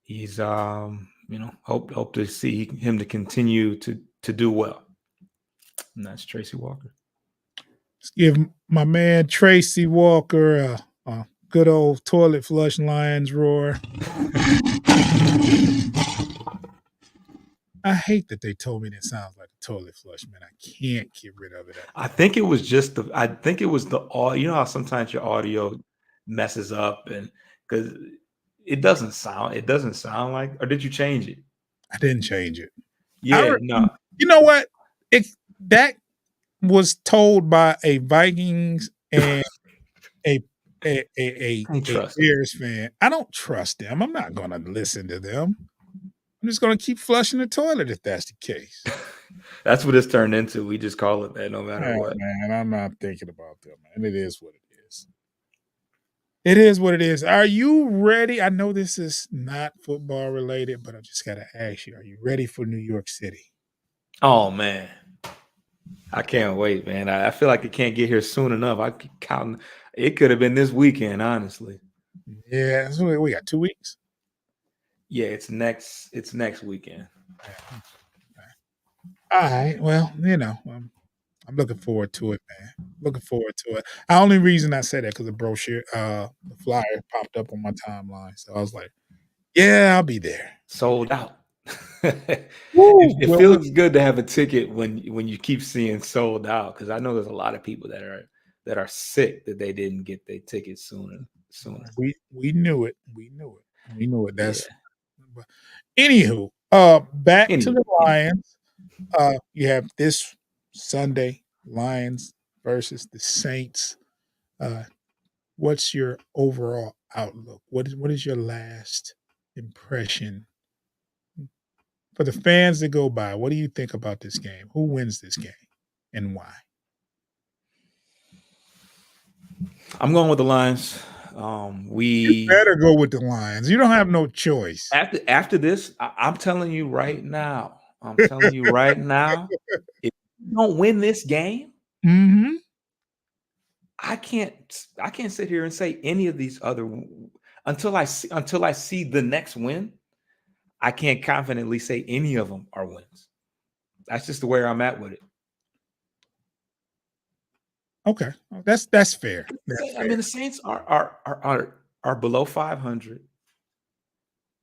he's hope to see him to continue to do well. And that's Tracy Walker. Let's give my man Tracy Walker a good old toilet flush Lions roar. I hate that they told me that sounds like a toilet flush, man. I can't get rid of it. I think it was the audio. You know how sometimes your audio messes up, and because it doesn't sound like, or did you change it? I didn't change it. Yeah, no. You know what? That was told by a Vikings and a Bears fan. I don't trust them. I'm not going to listen to them. I'm just going to keep flushing the toilet if that's the case. That's what it's turned into. We just call it that no matter Oh, what. man, I'm not thinking about that, man. It is what it is. It is what it is. Are you ready? I know this is not football related, but I just got to ask you, are you ready for New York City? Oh man, I can't wait, man. I feel like it can't get here soon enough. I keep counting. It could have been this weekend, honestly. Yeah, so we got 2 weeks. Yeah, it's next. It's next weekend. Yeah. All right. Well, I'm looking forward to it, man. Looking forward to it. The only reason I said that because the brochure, the flyer popped up on my timeline, so I was like, "Yeah, I'll be there." Sold out. it, Woo! it Well, feels good to have a ticket when you keep seeing sold out, because I know there's a lot of people that are sick that they didn't get their tickets sooner. we knew it. We knew it. We knew it. Yeah. But anywho, back to Anyway, the Lions. You have this Sunday, Lions versus the Saints. Uh, what's your overall outlook? What is your last impression for the fans that go by? What do you think about this game? Who wins this game and why? I'm going with the Lions. You We better go with the Lions. You don't have no choice. after this, I'm telling you right now. I'm telling you right now. If we don't win this game, Mhm. I can't sit here and say any of these other until I see the next win. I can't confidently say any of them are wins. That's just the way I'm at with it. Okay. That's fair. That's I fair. mean, the Saints are below 500.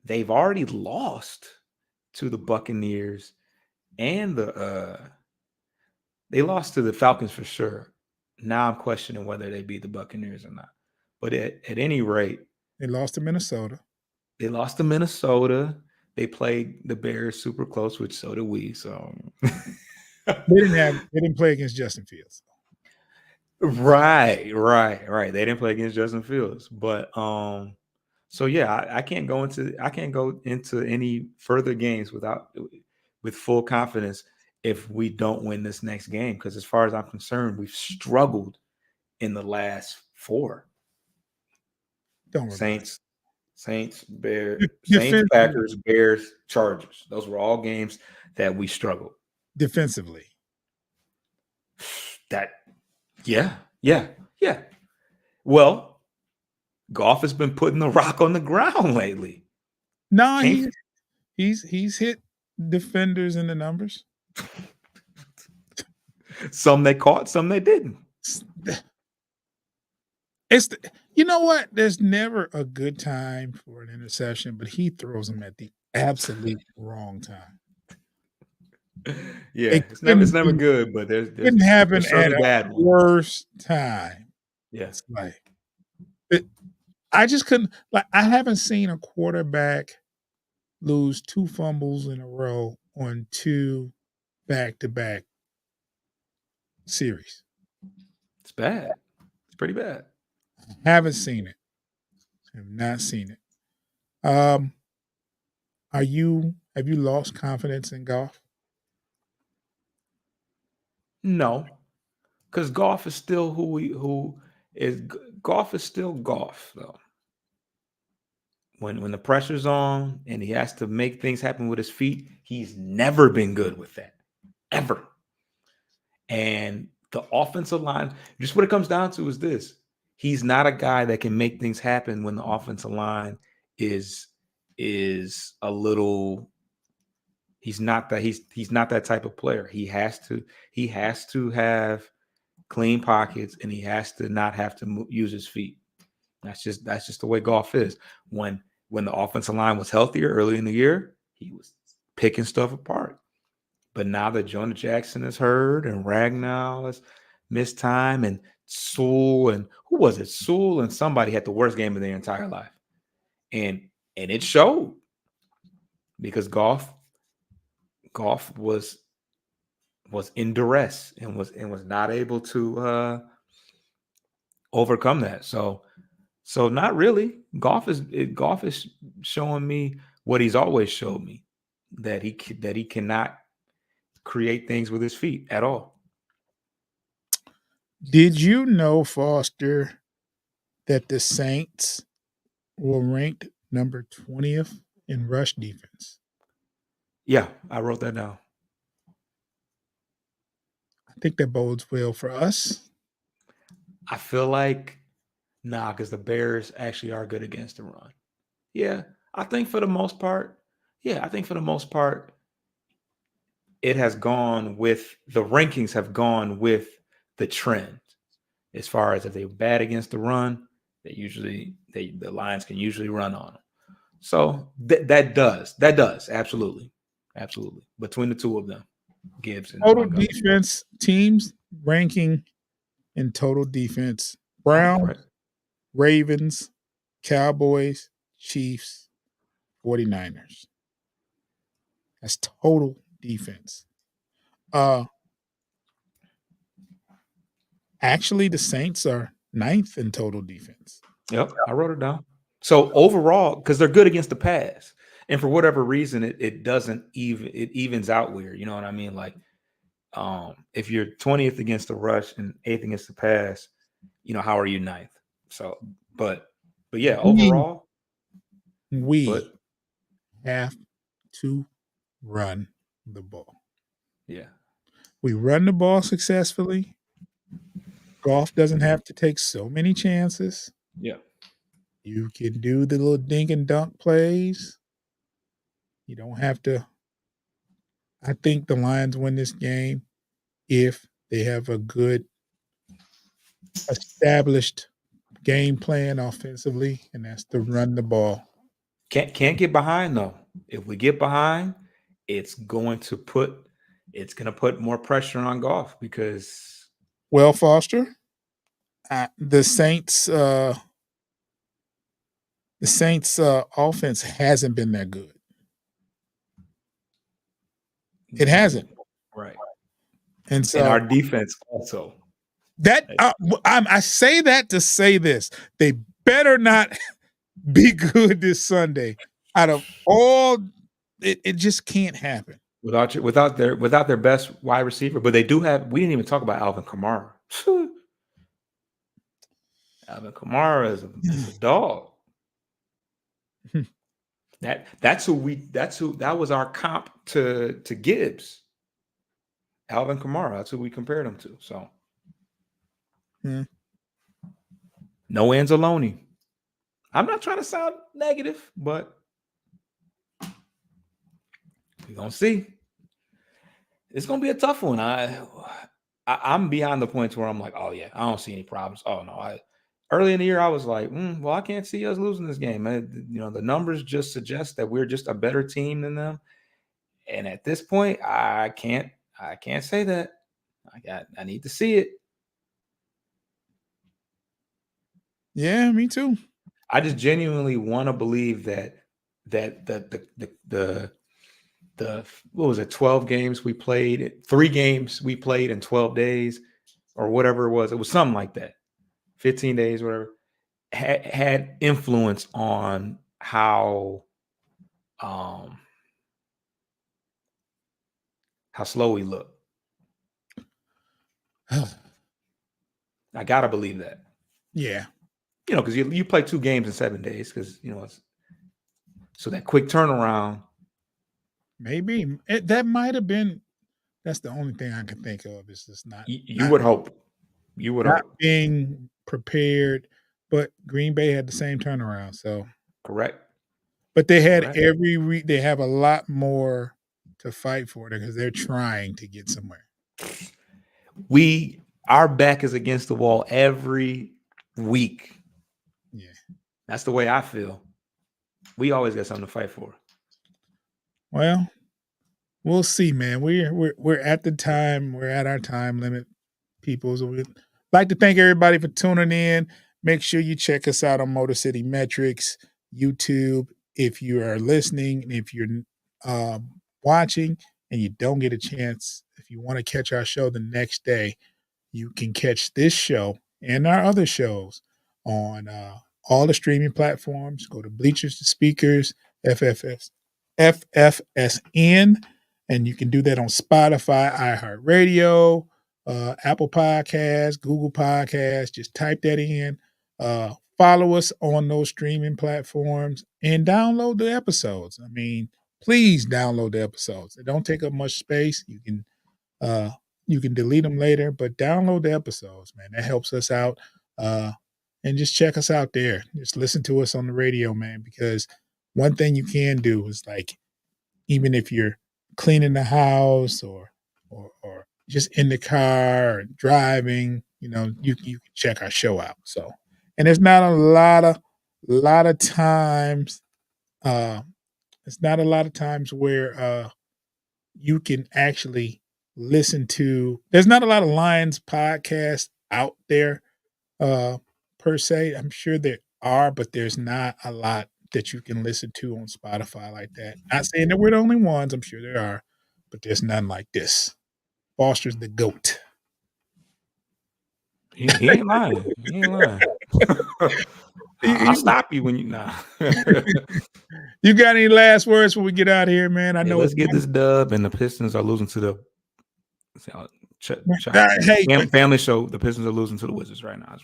They've already lost to the Buccaneers and they lost to the Falcons for sure. Now I'm questioning whether they beat the Buccaneers or not. But at any rate, They lost to Minnesota. they lost to Minnesota. They played the Bears super close, which so did we. So They didn't play against Justin Fields. right. They didn't play against Justin Fields, but so yeah, I can't go into any further games with full confidence if we don't win this next game. Because as far as I'm concerned, we've struggled in the last four. Don't remind me. Saints, Defensively. Packers, Bears, Chargers. Those were all games that we struggled. Defensively. That, yeah. Well, Goff has been putting the rock on the ground lately. No, Can't- he's hit defenders in the numbers. Some they caught, some they didn't. You know what? There's never a good time for an interception, but he throws them at the absolute wrong time. Yeah, It it's never good, but there's Didn't happen certainly at a bad ones. worse time. Yeah. It's like I just couldn't I haven't seen a quarterback lose 2 fumbles in a row on 2 back-to-back series. It's bad. It's pretty bad. Haven't seen it. Have not seen it. Have you lost confidence in Goff? No, because Goff is still Goff is still Goff though. When the pressure's on and he has to make things happen with his feet, he's never been good with that. Ever. And the offensive line, just what it comes down to is this. He's not a guy that can make things happen when the offensive line is a little. He's not that type of player. He has to have clean pockets, and he has to not have to use his feet. That's just the way Goff is. When the offensive line was healthier early in the year, he was picking stuff apart. But now that Jonah Jackson is hurt and Ragnow has missed time, and Sewell, and who was it? Sewell and somebody had the worst game of their entire life. And it showed because Goff was in duress and was not able to overcome that. So not really. Goff is showing me what he's always showed me, that he cannot create things with his feet at all. Did you know, Foster, that the Saints were ranked number 20th in rush defense? Yeah, I wrote that down. I think that bodes well for us. I feel like because the Bears actually are good against the run. Yeah, I think for the most part, it has gone with the rankings have gone with the trend. As far as if they're bad against the run, the Lions can usually run on them. So that does absolutely between the two of them, Gibbs and Total Montgomery. defense teams ranking in total defense: Oh, Browns, right. Ravens, Cowboys, Chiefs, 49ers. That's total defense. Actually, the Saints are 9th in total defense. Yep, I wrote it down. So overall, because they're good against the pass, and for whatever reason, it doesn't evens out weird. You know what I mean? Like, if you're 20th against the rush and 8th against the pass, how are you 9th? So, but yeah, overall, we have to run the ball. Yeah, we run the ball successfully. Goff doesn't have to take so many chances. Yeah. You can do the little dink and dunk plays. You don't have to. I think the Lions win this game if they have a good established game plan offensively, and that's to run the ball. Can't get behind though. If we get behind, it's going to put more pressure on Goff because. Well, Foster, the Saints offense hasn't been that good. It hasn't. Right. And so our defense also. That I say that to say this: they better not be good this Sunday. Out of all, it just can't happen without their best wide receiver. But they do have. We didn't even talk about Alvin Kamara. Alvin Kamara is a dog. That was our comp to Gibbs. Alvin Kamara. That's who we compared him to. So. No Anzalone. I'm not trying to sound negative, but we're gonna see. It's gonna be a tough one. I'm beyond the point where I'm like, oh yeah, I don't see any problems. Oh no, early in the year I was like, well, I can't see us losing this game. The numbers just suggest that we're just a better team than them. And at this point, I can't say that. I need to see it. Yeah, me too. I just genuinely want to believe that the what was it, 12 games we played, 3 games we played in 12 days or whatever it was something like that, 15 days, whatever, had influence on how slow we look. I gotta believe that. Yeah. Because you play 2 games in 7 days because, so that quick turnaround. Maybe. That might have been, that's the only thing I can think of is just not. You would hope. You would hope. Being prepared, but Green Bay had the same turnaround, so. Correct. But they had they have a lot more to fight for because they're trying to get somewhere. Our back is against the wall every week. Yeah. That's the way I feel. We always got something to fight for. Well, we'll see, man. We're at the time. We're at our time limit, people. So we'd like to thank everybody for tuning in. Make sure you check us out on Motor City Metrics, YouTube. If you are listening, if you're watching and you don't get a chance, if you want to catch our show the next day, you can catch this show and our other shows on all the streaming platforms. Go to Bleachers to Speakers, FFSN, And you can do that on Spotify, iHeartRadio, Apple Podcasts, Google Podcasts. Just type that in. Follow us on those streaming platforms and download the episodes. I mean, please download the episodes. They don't take up much space. You can delete them later, but download the episodes, man. That helps us out. And just check us out there. Just listen to us on the radio, man, because one thing you can do is like, even if you're cleaning the house or just in the car or driving, you can check our show out. So, and there's not a lot of times, it's not a lot of times where you can actually listen to. There's not a lot of Lions podcasts out there per se. I'm sure there are, but there's not a lot that you can listen to on Spotify like that. Not saying that we're the only ones. I'm sure there are, but there's none like this. Foster's the GOAT. He ain't lying. He ain't lying. I'll stop you when you You got any last words before we get out of here, man? I know let's get this dub, and the Pistons are losing to the family show. The Pistons are losing to the Wizards right now.